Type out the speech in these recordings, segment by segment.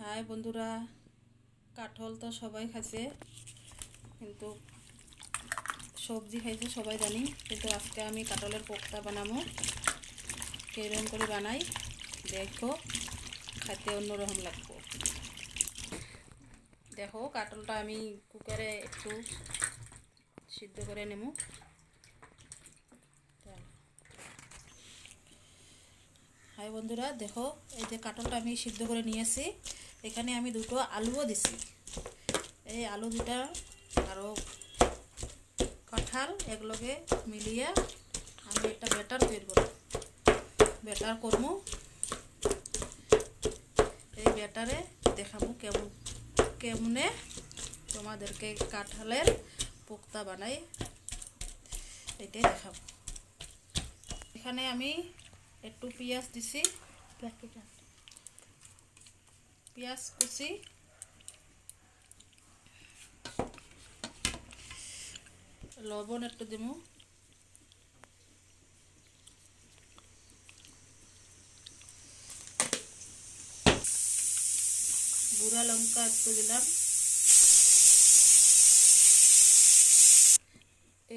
High বন্ধুরা, কাঁঠাল তো সবাই খাইছে, কিন্তু সবজি খাইছে সবাই জানি। কিন্তু আজকে আমি কাঁঠালের কোপ্তা বানাবো। কিরকম করে বানাই দেখো, খাইতে অন্যরকম লাগবে। দেখো, কাঁঠালটা আমি কুকারে একটু সিদ্ধ করে নেব। হাই বন্ধুরা, দেখো এই যে কাঁঠালটা আমি সিদ্ধ করে নিয়েছি। এখানে আমি দুটো আলুও দিছি। এই আলু দুটা আরও কাঁঠাল এগুলোকে মিলিয়ে আমি একটা ব্যাটার তৈরি করব। ব্যাটার করবো, এই ব্যাটারে দেখাবো কেমনে তোমাদেরকে কাঁঠালের পোক্তা বানাই, এটাই দেখাবো। এখানে আমি একটু পেঁয়াজ দিছি, পেঁয়াজ কুচি, লবণ একটু দিব, গুঁড়া লঙ্কা একটু দিলাম,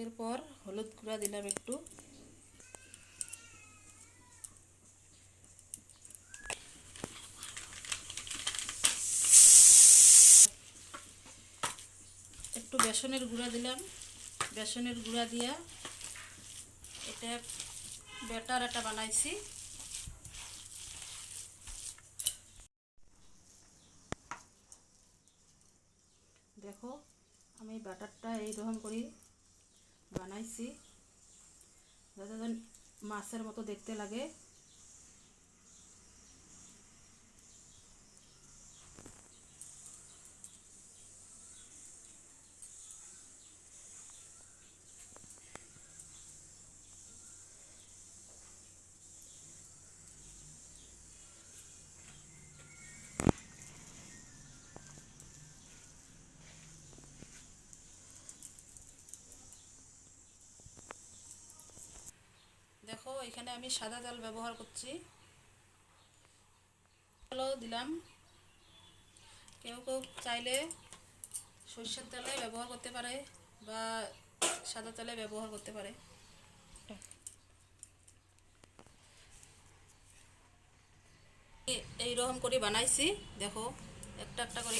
এরপর হলুদ গুঁড়া দিলাম একটু, একটু বেসনের গুঁড়া দিলাম। বেসনের গুঁড়া দিয়া এটা ব্যাটার একটা বানাইছি। দেখো, আমি ব্যাটারটা এইরকম করে বানাইছি যাতে মাছের মতো দেখতে লাগে। দেখো, এখানে আমি সাদা তেল ব্যবহার করছি। তেলও দিলাম। কেউ কেউ চাইলে সরষের তেলে ব্যবহার করতে পারে বা সাদা তেলে ব্যবহার করতে পারে। এইরকম করে বানাইছি। দেখো, একটা একটা করে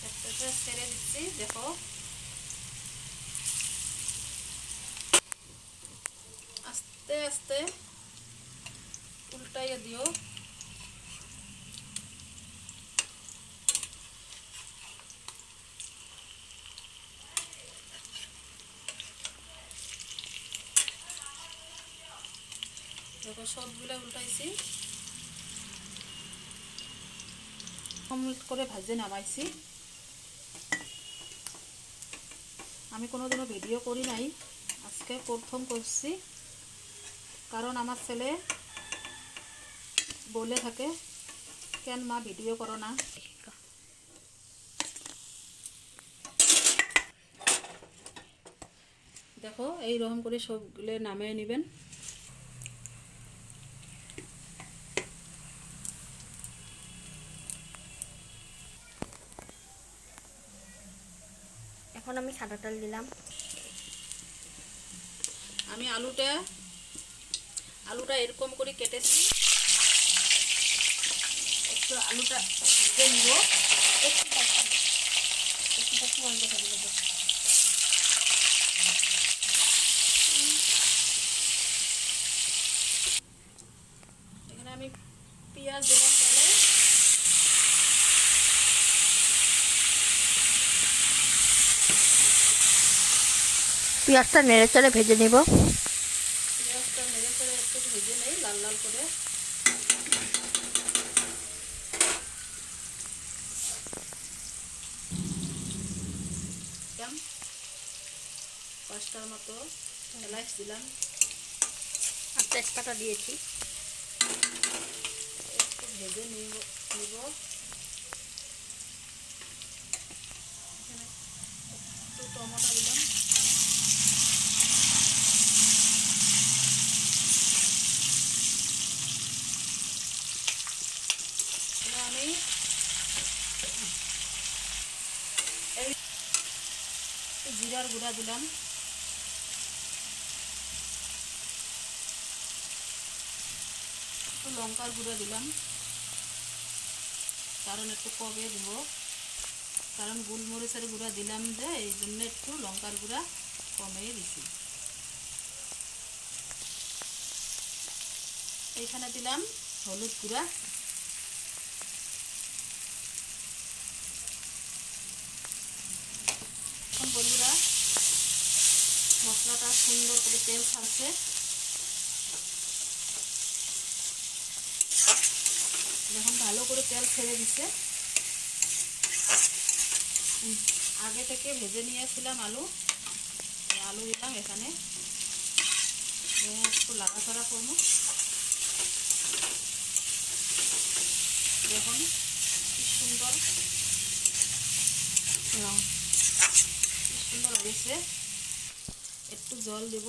একটা ছেড়ে দিচ্ছি। দেখো, আস্তে আস্তে উল্টাইয়া দিও। দেখো, সবগুলো উল্টাইছি, কমপ্লিট করে ভাজে নামাইছি। আমি কোনোদিনও ভিডিও করি নাই, আজকে প্রথম করছি। কারণ আমার ছেলে বলে থাকে, কেন মা ভিডিও করো না। দেখো, এইরকম করে সবগুলো নামিয়ে নেবেন। এখন আমি সাদা তেল দিলাম। আমি আলুটা এরকম করে কেটেছি। একটু আলুটা ভেজে নিব। এখানে আমি পেঁয়াজ দিলাম তেলে। পেঁয়াজটা নেড়ে চেড়ে ভেজে নিব। পেঁয়াজটা নেড়ে চেড়ে একটু ভেজে নেই লাল লাল করে। পাঁচটার মতো এলাচ দিলাম, আর তেজপাতা দিয়েছি। একটু ভেজে নিব। এখানে একটু টমেটো দিলাম, গুঁড়া দিলাম, একটু লঙ্কার গুঁড়া দিলাম, কারণ একটু কমে দেব, কারণ গোলমরিচের গুঁড়া দিলাম যে এই জন্য একটু লঙ্কার গুঁড়া কমিয়ে দিছি। এইখানে দিলাম হলুদ গুঁড়া, এখন বন্ধুরা মশলাটা সুন্দর করে তেল ছাড়ছে, যখন ভালো করে তেল ছেড়ে দিচ্ছে, আগে থেকে ভেজে নিয়েছিলাম আলু, আলু দিলাম এখানে, একটু লাড়াচাড়া করবো। দেখুন কি সুন্দর হয়েছে। একটু জল দেব,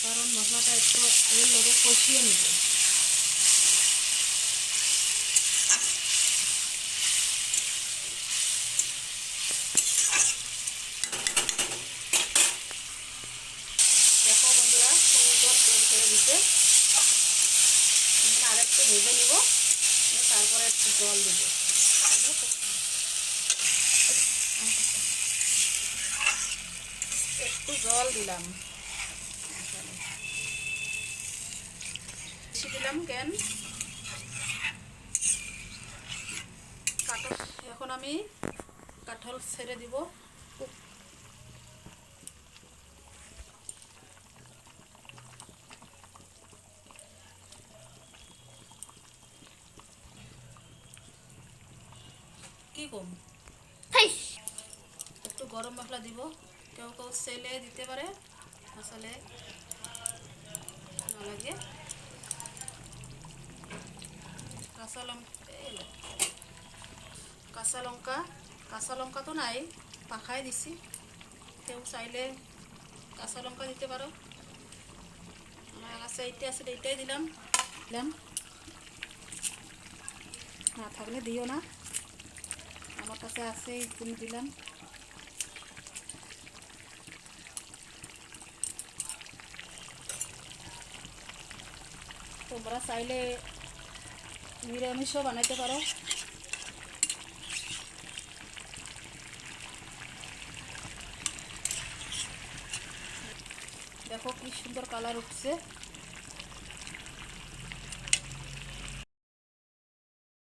কারণ মশলাটা একটু এর লগে কষিয়ে নিব। দেখো বন্ধুরা সুন্দর তেল ছেড়ে দিতে, আর একটু ভেজে নিব, তারপরে একটু জল দেব। একটু জল দিলাম, বেশি দিলাম কেন, এখন আমি কাঁঠাল ছেড়ে দিব। কি কম একটু গরম মশলা দিব, কেউ কেউ সেলে দিতে পারে, মশলে না লাগে। কাঁচা লঙ্কা তো নাই, পাখাই দিছি, কেউ চাইলে কাঁচা লঙ্কা দিতে পারো, আমার কাছে এইটা আছে এইটাই দিলাম, না থাকলে দিও না, আমার কাছে আছে তুমি দিলাম। তোমরা চাইলে নিরামিষও বানাইতে পারো। দেখো কি সুন্দর কালার উঠছে।